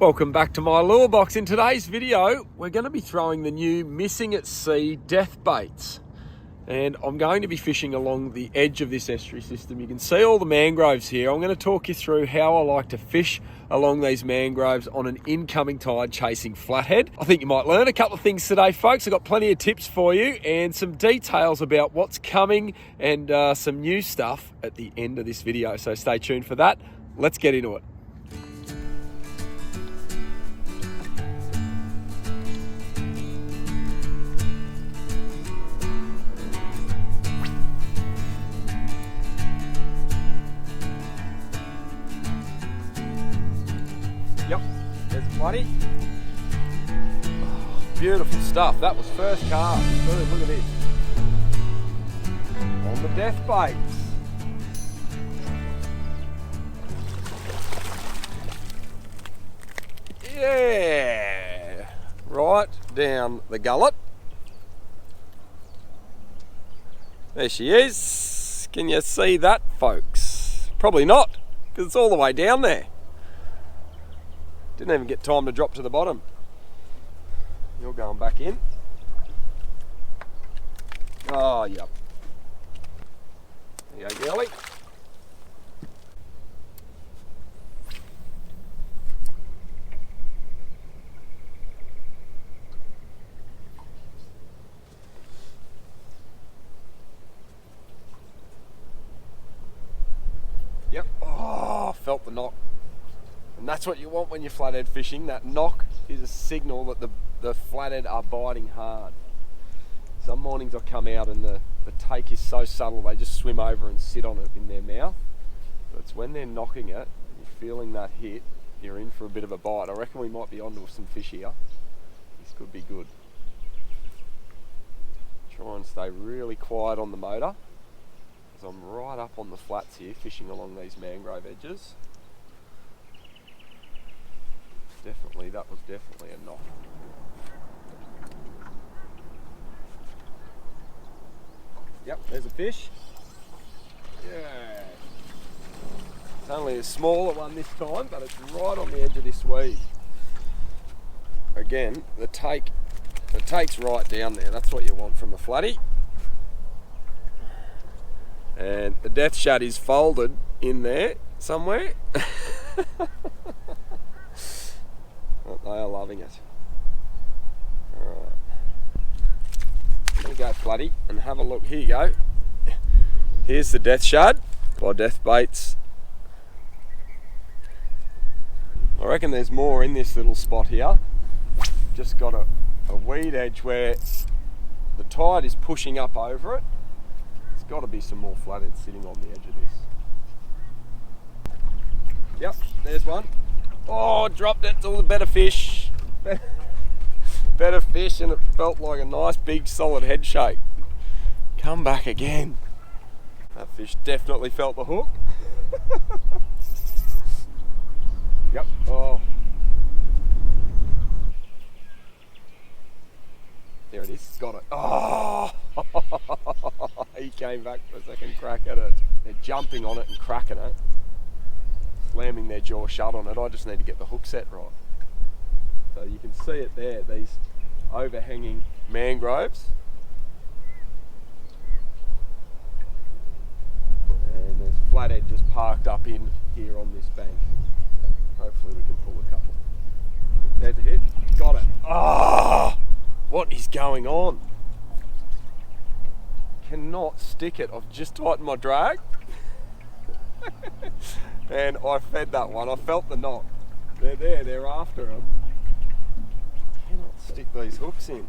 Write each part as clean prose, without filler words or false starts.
Welcome back to my lure box. In today's video, we're going to be throwing the new Missing at Sea death baits. And I'm going to be fishing along the edge of this estuary system. You can see all the mangroves here. I'm going to talk you through how I like to fish along these mangroves on an incoming tide chasing flathead. I think you might learn a couple of things today, folks. I've got plenty of tips for you and some details about what's coming and some new stuff at the end of this video. So stay tuned for that. Let's get into it. Yep, there's a Flatty. Oh, beautiful stuff. That was first cast. Look at this. On the death baits. Yeah. Right down the gullet. There she is. Can you see that, folks? Probably not, because it's all the way down there. Didn't even get time to drop to the bottom. You're going back in. Oh, yep. There you go, girlie. Yep. Oh, felt the knock. And that's what you want when you're flathead fishing. That knock is a signal that the flathead are biting hard. Some mornings I come out and the take is so subtle, they just swim over and sit on it in their mouth. But it's when they're knocking it, you're feeling that hit, you're in for a bit of a bite. I reckon we might be onto some fish here. This could be good. Try and stay really quiet on the motor, because I'm right up on the flats here, fishing along these mangrove edges. That was definitely a knock. Yep, there's a fish. Yeah. It's only a smaller one this time, but it's right on the edge of this weed. Again, the take's right down there. That's what you want from a flatty. And the death shad is folded in there somewhere. They are loving it. Alright. Here you go, Flatty, and have a look. Here you go. Here's the death shad by Death Baits. I reckon there's more in this little spot here. Just got a weed edge where the tide is pushing up over it. There's got to be some more flatheads sitting on the edge of this. Yep, there's one. Oh, dropped it. It's all the better fish. Better fish, and it felt like a nice big solid head shake. Come back again. That fish definitely felt the hook. Yep. Oh. There it is. Got it. Oh. He came back for a second crack at it. They're jumping on it and cracking it. Slamming their jaw shut on it. I just need to get the hook set right. So you can see it there, these overhanging mangroves. And there's flathead just parked up in here on this bank. Hopefully we can pull a couple. There's a hit. Got it. Ah! Oh, what is going on? Cannot stick it. I've just tightened my drag. And I fed that one. I felt the knock. They're there, they're after them. Cannot stick these hooks in.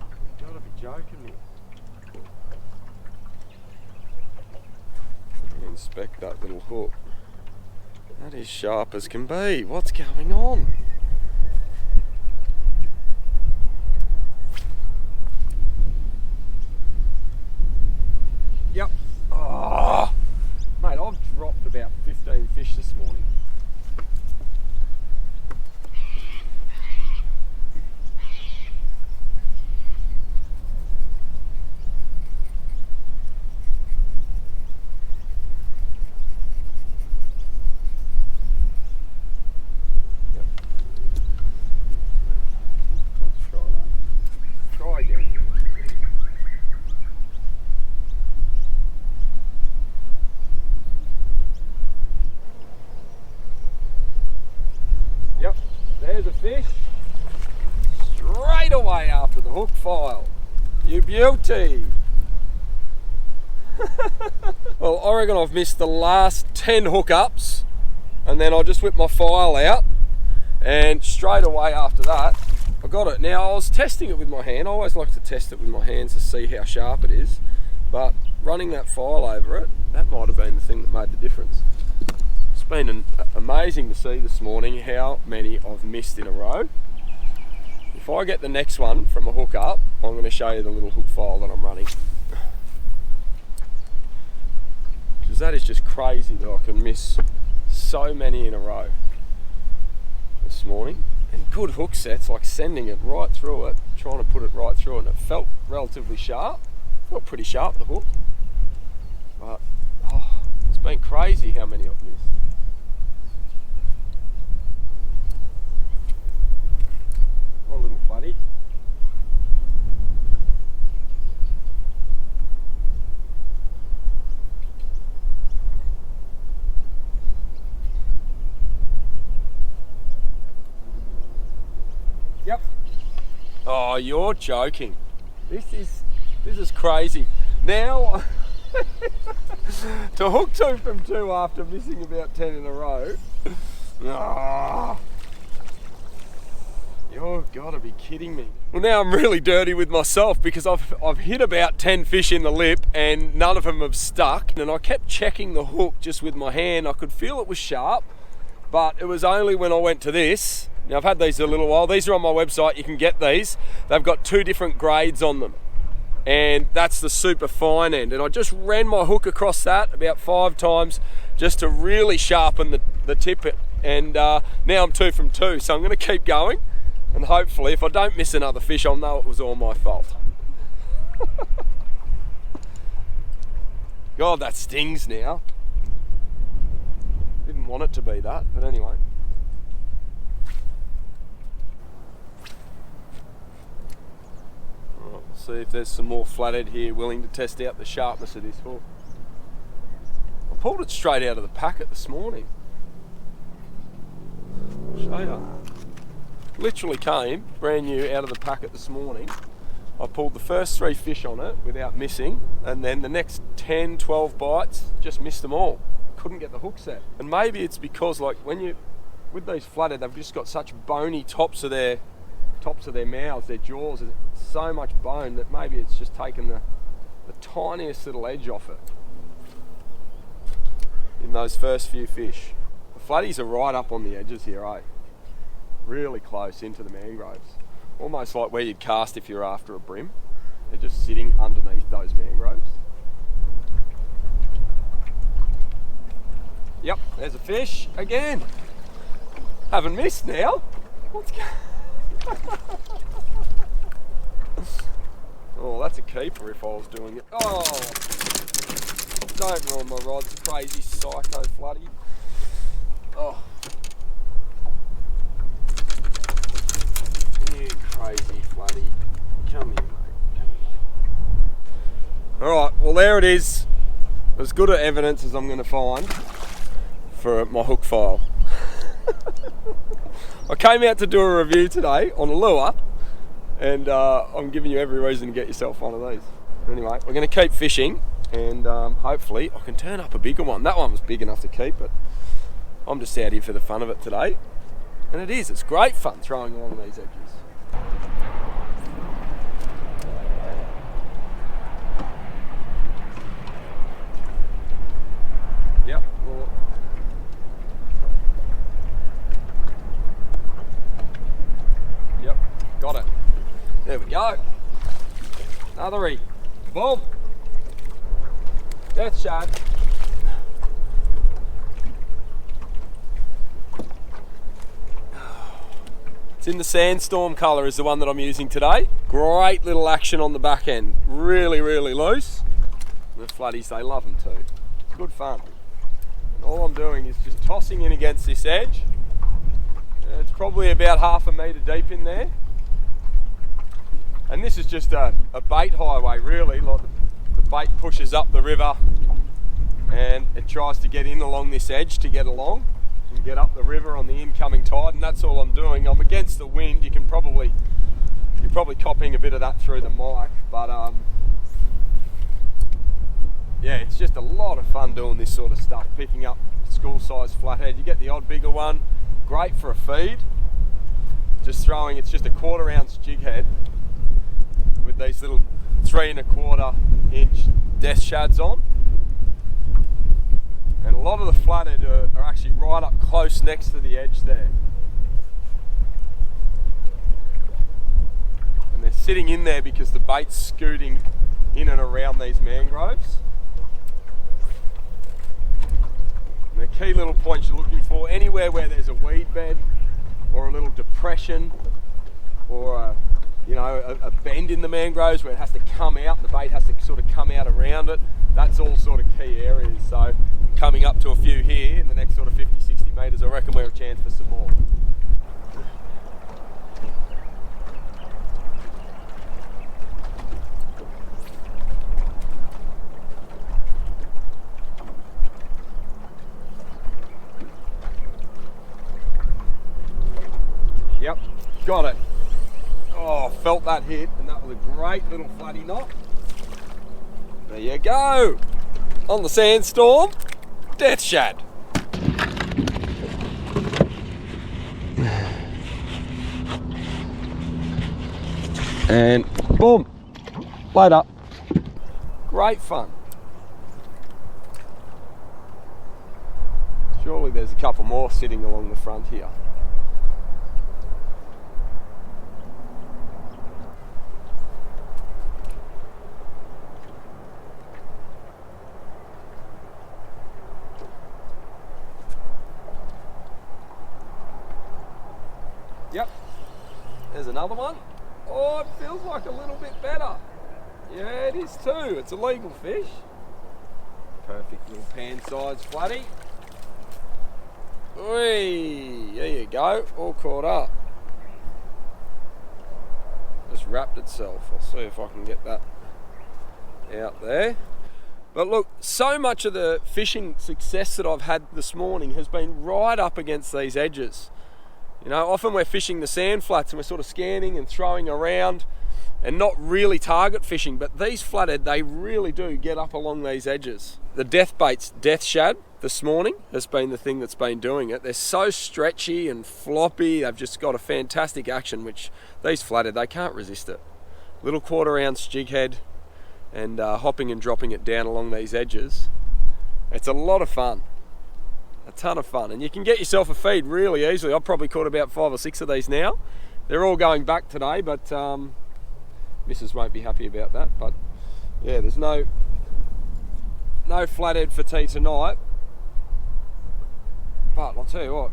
You've got to be joking me. Inspect that little hook. That is sharp as can be. What's going on? Yep. Oh. Mate, I've dropped about 15 fish this morning. there's a fish. Straight away after the hook file. You beauty. Well, I reckon I've missed the last 10 hookups, and then I'll just whip my file out, and straight away after that, I got it. Now, I was testing it with my hand. I always like to test it with my hands to see how sharp it is, but running that file over it, that might have been the thing that made the difference. It's been amazing to see this morning how many I've missed in a row. If I get the next one from a hook up, I'm going to show you the little hook file that I'm running. Because that is just crazy that I can miss so many in a row this morning. And good hook sets, like sending it right through it, trying to put it right through it, and it felt relatively sharp. Felt pretty sharp, the hook. But, oh, it's been crazy how many I've missed. One little Flatty. Yep. Oh, you're joking. This is crazy. Now to hook 2 from 2 after missing about 10 in a row. Oh, you've got to be kidding me. Well, now I'm really dirty with myself because I've hit about 10 fish in the lip and none of them have stuck. And I kept checking the hook just with my hand. I could feel it was sharp, but it was only when I went to this. Now, I've had these a little while. These are on my website. You can get these. They've got 2 different grades on them. And that's the super fine end. And I just ran my hook across that about 5 times just to really sharpen the tippet. And now I'm 2 from 2. So I'm going to keep going. And hopefully, if I don't miss another fish, I'll know it was all my fault. God, that stings now. Didn't want it to be that, but anyway. Alright, we'll see if there's some more flathead here willing to test out the sharpness of this hook. I pulled it straight out of the packet this morning. I'll show you. Literally came brand new out of the packet this morning. I pulled the first 3 fish on it without missing, and then the next 10, 12 bites, just missed them all. Couldn't get the hook set. And maybe it's because, like, with these flathead, they've just got such bony tops of their mouths, their jaws, there's so much bone that maybe it's just taken the tiniest little edge off it in those first few fish. The flatties are right up on the edges here, eh? Really close into the mangroves. Almost like where you'd cast if you're after a brim. They're just sitting underneath those mangroves. Yep, there's a fish again. Haven't missed now. What's going Oh, that's a keeper if I was doing it. Oh, don't ruin my rods, crazy psycho Flatty. Oh. You crazy Flatty. Come here, mate. Alright, well there it is. As good evidence as I'm going to find for my hook file. I came out to do a review today on a lure, and I'm giving you every reason to get yourself one of these. Anyway, we're going to keep fishing, and hopefully I can turn up a bigger one. That one was big enough to keep, but I'm just out here for the fun of it today. And it's great fun throwing along these edges. Yep. Well, yep. Got it. There we go. Another eat. Boom. Death shad. It's in the sandstorm colour is the one that I'm using today. Great little action on the back end. Really, really loose. The flatties, they love them too. Good fun. And all I'm doing is just tossing in against this edge. It's probably about 1/2 metre deep in there. And this is just a bait highway really. Like the bait pushes up the river and it tries to get in along this edge to get along. and get up the river on the incoming tide, and that's all I'm doing. I'm against the wind. You're probably copying a bit of that through the mic, but yeah, it's just a lot of fun doing this sort of stuff, picking up school-sized flathead. You get the odd bigger one, great for a feed. Just throwing, it's just a 1/4 ounce jig head with these little 3 1/4 inch death shads on. And a lot of the flathead are actually right up close next to the edge there. And they're sitting in there because the bait's scooting in and around these mangroves. And the key little points you're looking for, anywhere where there's a weed bed or a little depression or a bend in the mangroves where it has to come out and the bait has to sort of come out around it, that's all sort of key areas. So coming up to a few here in the next sort of 50-60 metres, I reckon we're a chance for some more. Yep, got it. Oh, felt that hit, and that was a great little flatty knot. There you go. On the sandstorm, death shad. And boom, light up. Great fun. Surely there's a couple more sitting along the front here. Yep, there's another one. Oh, it feels like a little bit better. Yeah, it is too. It's a legal fish. Perfect little pan-sized flatty. Whee, there you go, all caught up. Just wrapped itself. I'll see if I can get that out there. But look, so much of the fishing success that I've had this morning has been right up against these edges. You know, often we're fishing the sand flats and we're sort of scanning and throwing around and not really target fishing, but these flathead, they really do get up along these edges. The death bait's death shad this morning has been the thing that's been doing it. They're so stretchy and floppy, they've just got a fantastic action, which these flathead, they can't resist it. Little 1/4 ounce jig head and hopping and dropping it down along these edges. It's a lot of fun. A ton of fun, and you can get yourself a feed really easily. I've probably caught about 5 or 6 of these now. They're all going back today, but Mrs. won't be happy about that. But yeah, there's no flathead for tea tonight. But I'll tell you what,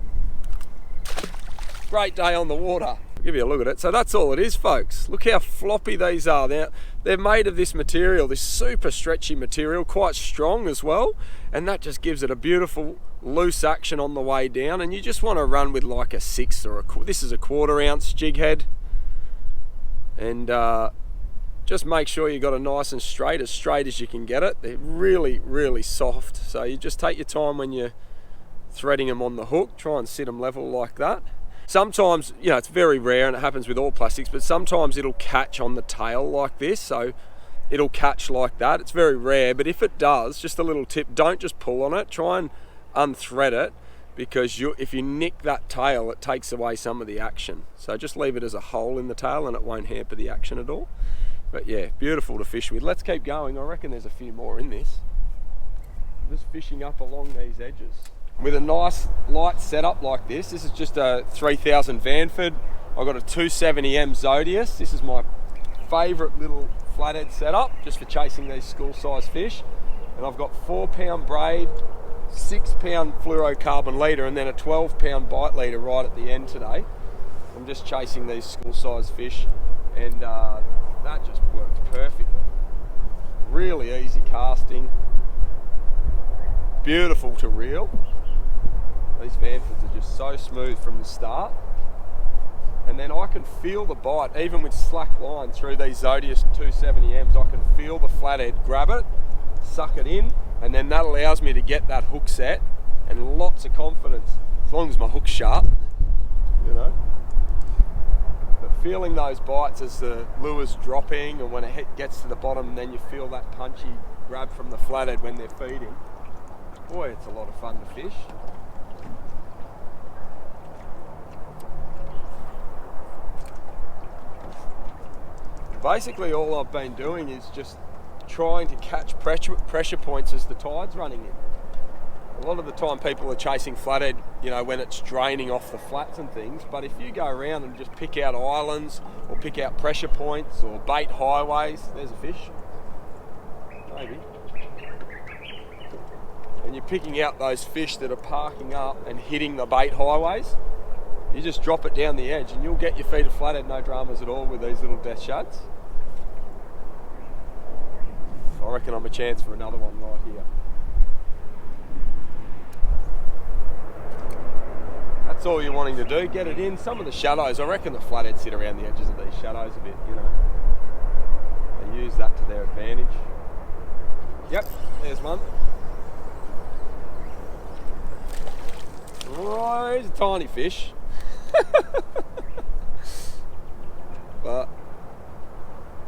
great day on the water. I'll give you a look at it. So that's all it is, folks. Look how floppy these are. They're made of this material, this super stretchy material, quite strong as well, and that just gives it a beautiful loose action on the way down. And you just want to run with like a 6 or this is a 1/4 ounce jig head, and just make sure you got it nice and straight as you can get it. They're really, really soft, so you just take your time when you're threading them on the hook. Try and sit them level like that. Sometimes, you know, it's very rare and it happens with all plastics, but sometimes it'll catch on the tail like this, so it'll catch like that. It's very rare, but if it does, just a little tip, don't just pull on it, try and unthread it, because if you nick that tail, it takes away some of the action. So just leave it as a hole in the tail and it won't hamper the action at all. But yeah, beautiful to fish with. Let's keep going. I reckon there's a few more in this. Just fishing up along these edges. With a nice light setup like this is just a 3000 Vanford. I've got a 270M Zodias. This is my favourite little flathead setup, just for chasing these school-sized fish. And I've got 4-pound braid, 6-pound fluorocarbon leader, and then a 12-pound bite leader right at the end today. I'm just chasing these school-sized fish, and that just works perfectly. Really easy casting, beautiful to reel. These Vanfords are just so smooth from the start. And then I can feel the bite, even with slack line through these Zodias 270Ms, I can feel the flathead grab it, suck it in, and then that allows me to get that hook set and lots of confidence, as long as my hook's sharp, you know. But feeling those bites as the lure's dropping, and when it gets to the bottom, and then you feel that punchy grab from the flathead when they're feeding. Boy, it's a lot of fun to fish. Basically all I've been doing is just trying to catch pressure points as the tide's running in. A lot of the time people are chasing flathead, you know, when it's draining off the flats and things, but if you go around and just pick out islands or pick out pressure points or bait highways, there's a fish, maybe. And you're picking out those fish that are parking up and hitting the bait highways, you just drop it down the edge and you'll get your feet of flathead, no dramas at all with these little death shads. I reckon I'm a chance for another one right here. That's all you're wanting to do, get it in. Some of the shallows, I reckon the flathead sit around the edges of these shallows a bit, you know. They use that to their advantage. Yep, there's one. Oh, he's a tiny fish. But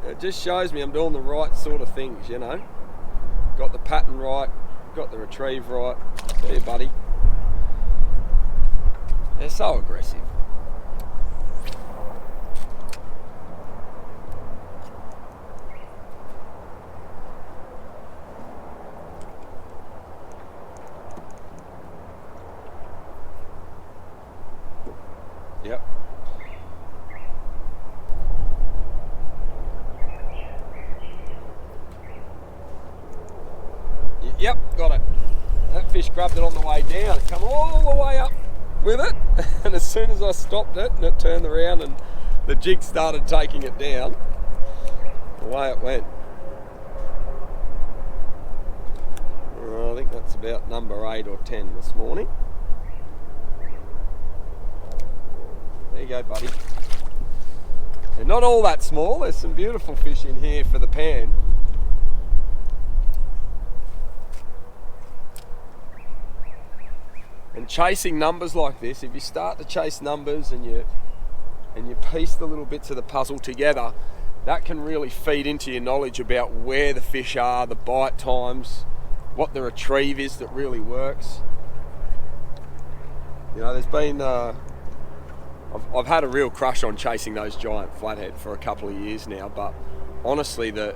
it just shows me I'm doing the right sort of things, you know. Got the pattern right, got the retrieve right. See you, buddy. They're so aggressive. Yep. Yep, got it. That fish grabbed it on the way down. It come all the way up with it, and as soon as I stopped it and it turned around and the jig started taking it down, away it went. I think that's about number 8 or 10 this morning. There you go, buddy. They're not all that small. There's some beautiful fish in here for the pan. And chasing numbers like this, if you start to chase numbers and you piece the little bits of the puzzle together, that can really feed into your knowledge about where the fish are, the bite times, what the retrieve is that really works. You know, there's been I've had a real crush on chasing those giant flathead for a couple of years now, but honestly the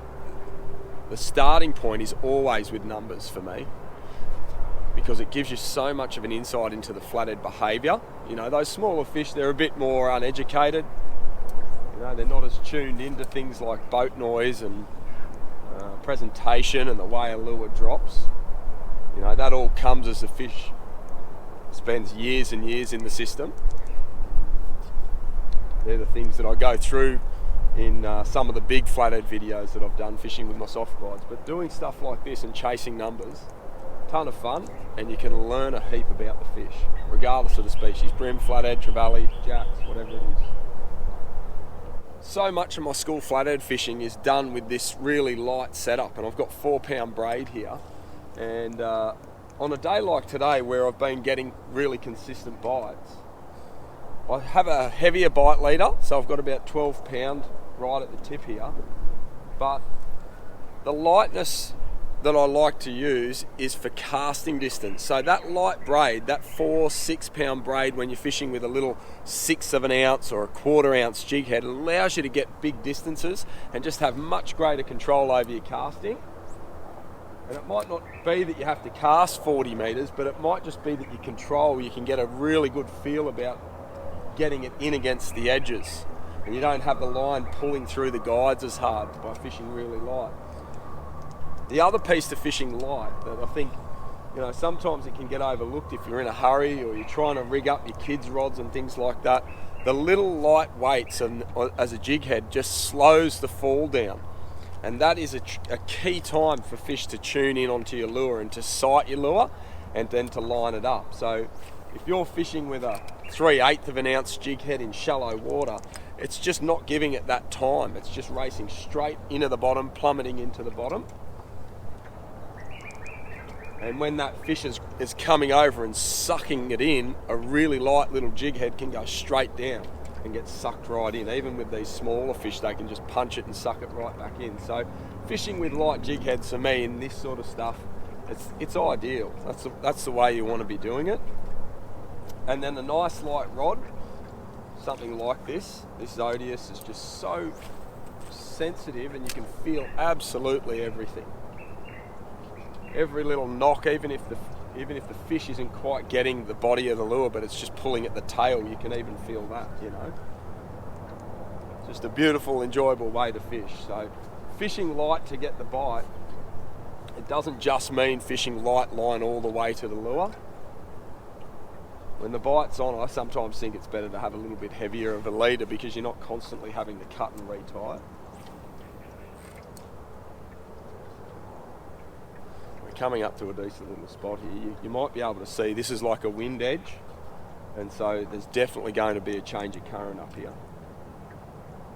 starting point is always with numbers for me, because it gives you so much of an insight into the flathead behaviour. You know, those smaller fish, they're a bit more uneducated. You know, they're not as tuned into things like boat noise and presentation and the way a lure drops. You know, that all comes as the fish spends years and years in the system. They're the things that I go through in some of the big flathead videos that I've done fishing with my soft glides. But doing stuff like this and chasing numbers, ton of fun, and you can learn a heap about the fish, regardless of the species, brim, flathead, trevally, jacks, whatever it is. So much of my school flathead fishing is done with this really light setup, and I've got 4-pound braid here, and on a day like today where I've been getting really consistent bites, I have a heavier bite leader, so I've got about 12 pound right at the tip here, but the lightness that I like to use is for casting distance. So that light braid, that 4-6 pound braid, when you're fishing with a little 1/6 of an ounce or a 1/4 ounce jig head, allows you to get big distances and just have much greater control over your casting. And it might not be that you have to cast 40 metres, but it might just be that you can get a really good feel about getting it in against the edges, and you don't have the line pulling through the guides as hard by fishing really light. The other piece to fishing light that I think, you know, sometimes it can get overlooked if you're in a hurry or you're trying to rig up your kids' rods and things like that, the little light weights as a jig head just slows the fall down, and that is a key time for fish to tune in onto your lure and to sight your lure and then to line it up. So if you're fishing with a 3/8 of an ounce jig head in shallow water, it's just not giving it that time. It's just racing straight into the bottom, plummeting into the bottom. And when that fish is coming over and sucking it in, a really light little jig head can go straight down and get sucked right in. Even with these smaller fish, they can just punch it and suck it right back in. So fishing with light jig heads for me in this sort of stuff, it's ideal. That's the way you want to be doing it. And then a nice light rod, something like this Zodias is just so sensitive, and you can feel absolutely everything. Every little knock, even if the fish isn't quite getting the body of the lure, but it's just pulling at the tail, you can even feel that, you know. Just a beautiful, enjoyable way to fish. So fishing light to get the bite, it doesn't just mean fishing light line all the way to the lure. When the bite's on, I sometimes think it's better to have a little bit heavier of a leader, because you're not constantly having to cut and retie it. Coming up to a decent little spot here, you might be able to see this is like a wind edge, and so there's definitely going to be a change of current up here.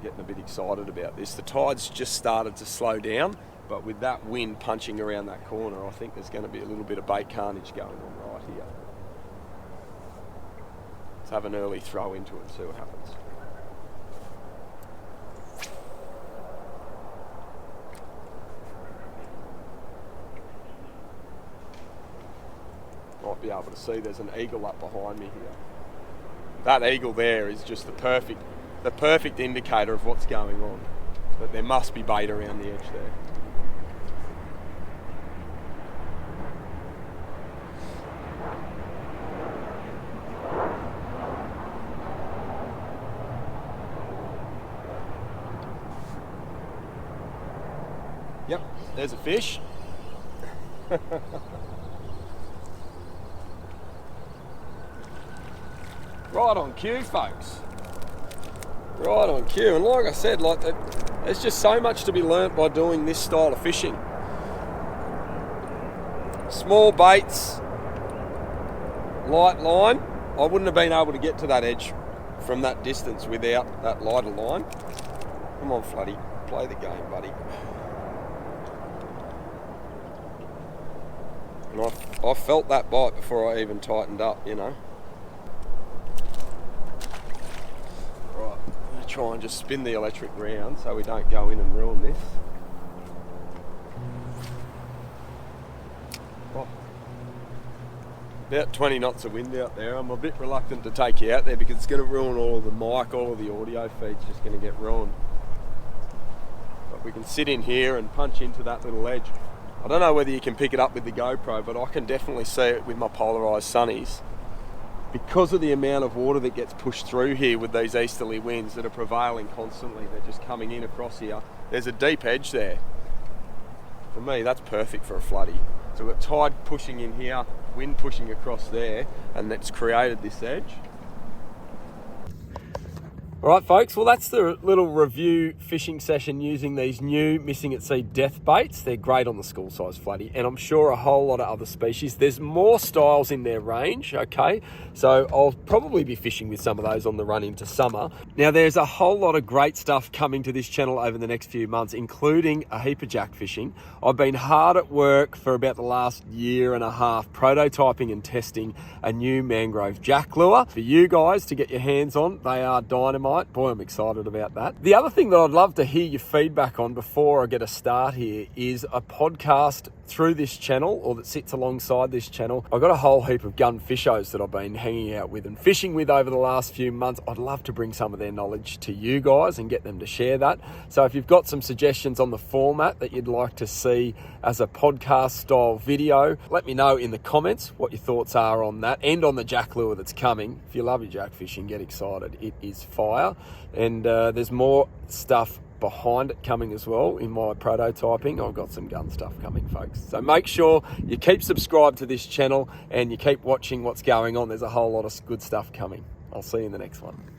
Getting a bit excited about this. The tide's just started to slow down, but with that wind punching around that corner, I think there's going to be a little bit of bait carnage going on right here. Let's have an early throw into it and see what happens. Might be able to see there's an eagle up behind me here. That eagle there is just the perfect indicator of what's going on. That there must be bait around the edge there. Yep, there's a fish. Right on cue, folks. Right on cue. And like I said, there's just so much to be learnt by doing this style of fishing. Small baits, light line. I wouldn't have been able to get to that edge from that distance without that lighter line. Come on, Flatty, play the game, buddy. And I felt that bite before I even tightened up, you know. Right, I'm going to try and just spin the electric round so we don't go in and ruin this. Oh. About 20 knots of wind out there. I'm a bit reluctant to take you out there because it's going to ruin all of the mic, all of the audio feed's just going to get ruined. But we can sit in here and punch into that little edge. I don't know whether you can pick it up with the GoPro, but I can definitely see it with my polarised sunnies. Because of the amount of water that gets pushed through here with these easterly winds that are prevailing constantly, they're just coming in across here. There's a deep edge there. For me, that's perfect for a Flatty. So we've got tide pushing in here, wind pushing across there, and that's created this edge. All right, folks, well, that's the little review fishing session using these new Missing at Sea death baits. They're great on the school size Flatty, and I'm sure a whole lot of other species. There's more styles in their range, okay? So I'll probably be fishing with some of those on the run into summer. Now, there's a whole lot of great stuff coming to this channel over the next few months, including a heap of jack fishing. I've been hard at work for about the last year and a half, prototyping and testing a new mangrove jack lure for you guys to get your hands on. They are dynamite. Boy, I'm excited about that. The other thing that I'd love to hear your feedback on before I get a start here is a podcast through this channel, or that sits alongside this channel. I've got a whole heap of gun fishers that I've been hanging out with and fishing with over the last few months. I'd love to bring some of their knowledge to you guys and get them to share that. So if you've got some suggestions on the format that you'd like to see as a podcast style video, let me know in the comments what your thoughts are on that and on the jack lure that's coming. If you love your jack fishing, get excited. It is fire. And there's more stuff behind it coming as well in my prototyping. I've got some gun stuff coming, folks. So make sure you keep subscribed to this channel and you keep watching what's going on. There's a whole lot of good stuff coming. I'll see you in the next one.